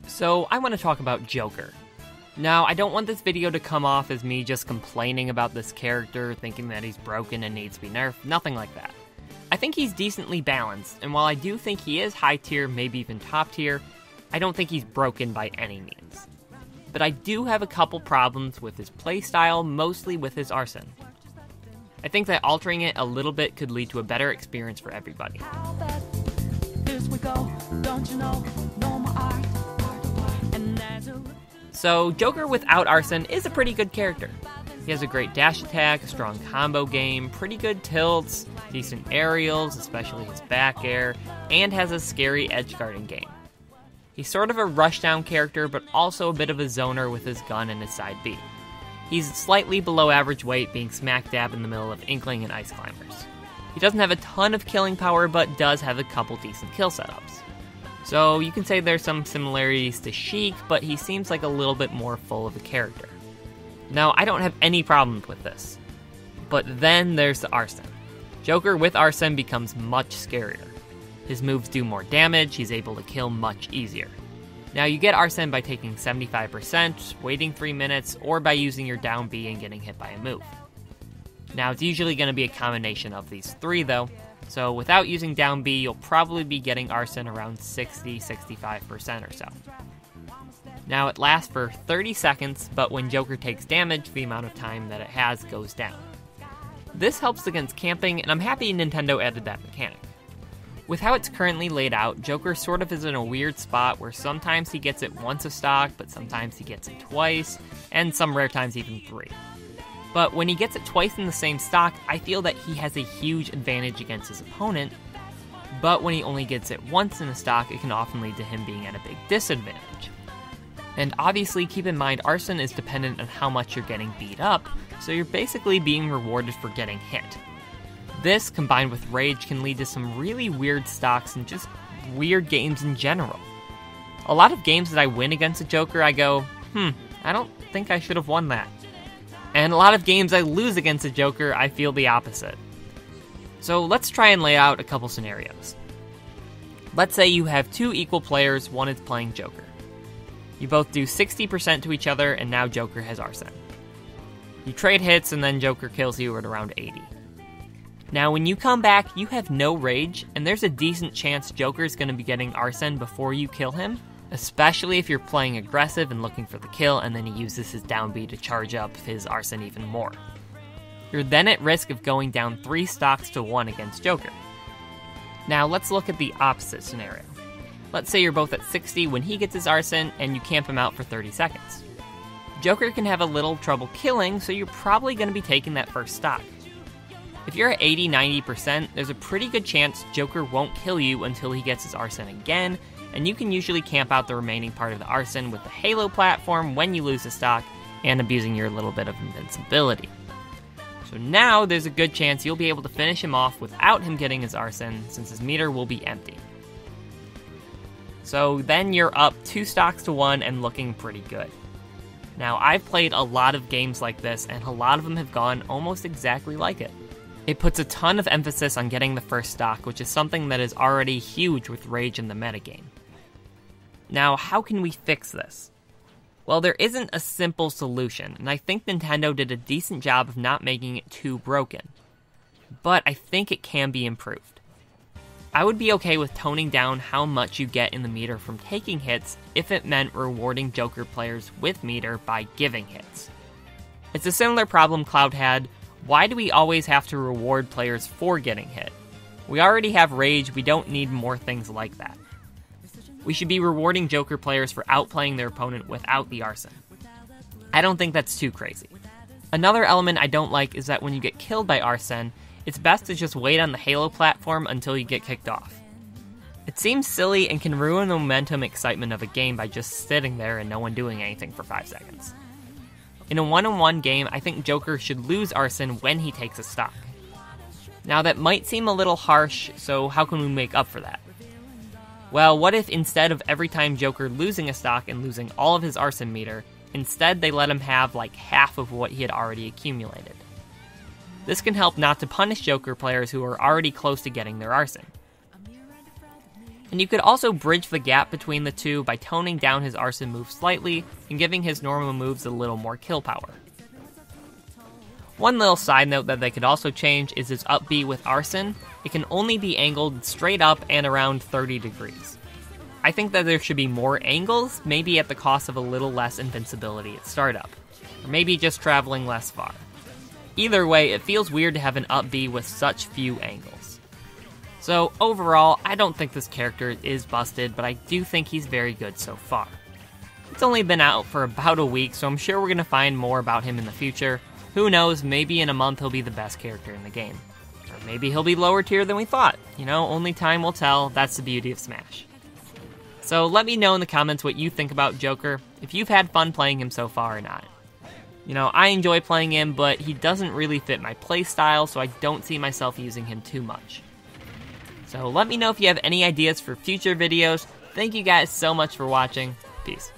So I want to talk about Joker. Now, I don't want this video to come off as me just complaining about this character, thinking that he's broken and needs to be nerfed, nothing like that. I think he's decently balanced, and while I do think he is high tier, maybe even top tier, I don't think he's broken by any means. But I do have a couple problems with his playstyle, mostly with his Arsene. I think that altering it a little bit could lead to a better experience for everybody. So, Joker without Arsene is a pretty good character. He has a great dash attack, a strong combo game, pretty good tilts, decent aerials, especially his back air, and has a scary edge guarding game. He's sort of a rushdown character, but also a bit of a zoner with his gun and his side B. He's slightly below average weight, being smack dab in the middle of Inkling and Ice Climbers. He doesn't have a ton of killing power, but does have a couple decent kill setups. So you can say there's some similarities to Sheik, but he seems like a little bit more full of a character. Now, I don't have any problems with this. But then there's the Arsene. Joker with Arsene becomes much scarier. His moves do more damage, he's able to kill much easier. Now, you get Arsene by taking 75%, waiting 3 minutes, or by using your down B and getting hit by a move. Now, it's usually going to be a combination of these three, though. So without using down B, you'll probably be getting Arsene around 60-65% or so. Now it lasts for 30 seconds, but when Joker takes damage, the amount of time that it has goes down. This helps against camping, and I'm happy Nintendo added that mechanic. With how it's currently laid out, Joker sort of is in a weird spot where sometimes he gets it once a stock, but sometimes he gets it twice, and some rare times even 3. But when he gets it twice in the same stock, I feel that he has a huge advantage against his opponent, but when he only gets it once in a stock, it can often lead to him being at a big disadvantage. And obviously, keep in mind, Arsene is dependent on how much you're getting beat up, so you're basically being rewarded for getting hit. This, combined with Rage, can lead to some really weird stocks and just weird games in general. A lot of games that I win against a Joker, I go, I don't think I should have won that. And a lot of games I lose against a Joker, I feel the opposite. So let's try and lay out a couple scenarios. Let's say you have 2 equal players, one is playing Joker. You both do 60% to each other, and now Joker has Arsene. You trade hits, and then Joker kills you at around 80. Now when you come back, you have no Rage, and there's a decent chance Joker's going to be getting Arsene before you kill him, especially if you're playing aggressive and looking for the kill, and then he uses his down B to charge up his Arsene even more. You're then at risk of going down 3 stocks to 1 against Joker. Now let's look at the opposite scenario. Let's say you're both at 60 when he gets his Arsene, and you camp him out for 30 seconds. Joker can have a little trouble killing, so you're probably going to be taking that first stock. If you're at 80-90%, there's a pretty good chance Joker won't kill you until he gets his Arsene again, and you can usually camp out the remaining part of the Arsene with the Halo platform when you lose a stock, and abusing your little bit of invincibility. So now there's a good chance you'll be able to finish him off without him getting his Arsene, since his meter will be empty. So then you're up 2 stocks to 1 and looking pretty good. Now I've played a lot of games like this, and a lot of them have gone almost exactly like it. It puts a ton of emphasis on getting the first stock, which is something that is already huge with Rage in the metagame. Now, how can we fix this? Well, there isn't a simple solution, and I think Nintendo did a decent job of not making it too broken. But I think it can be improved. I would be okay with toning down how much you get in the meter from taking hits if it meant rewarding Joker players with meter by giving hits. It's a similar problem Cloud had. Why do we always have to reward players for getting hit? We already have Rage, we don't need more things like that. We should be rewarding Joker players for outplaying their opponent without the Arsene. I don't think that's too crazy. Another element I don't like is that when you get killed by Arsene, it's best to just wait on the Halo platform until you get kicked off. It seems silly and can ruin the momentum excitement of a game by just sitting there and no one doing anything for 5 seconds. In a one-on-one game, I think Joker should lose Arsene when he takes a stock. Now that might seem a little harsh, so how can we make up for that? Well, what if instead of every time Joker losing a stock and losing all of his Arsene meter, instead they let him have like half of what he had already accumulated? This can help not to punish Joker players who are already close to getting their Arsene. And you could also bridge the gap between the two by toning down his Arsene move slightly and giving his normal moves a little more kill power. One little side note that they could also change is his up B with Arsene. It can only be angled straight up and around 30 degrees. I think that there should be more angles, maybe at the cost of a little less invincibility at startup, or maybe just traveling less far. Either way, it feels weird to have an up B with such few angles. So overall, I don't think this character is busted, but I do think he's very good so far. It's only been out for about a week, so I'm sure we're going to find more about him in the future. Who knows, maybe in a month he'll be the best character in the game. Or maybe he'll be lower tier than we thought. You know, only time will tell. That's the beauty of Smash. So let me know in the comments what you think about Joker, if you've had fun playing him so far or not. You know, I enjoy playing him, but he doesn't really fit my playstyle, so I don't see myself using him too much. So let me know if you have any ideas for future videos. Thank you guys so much for watching. Peace.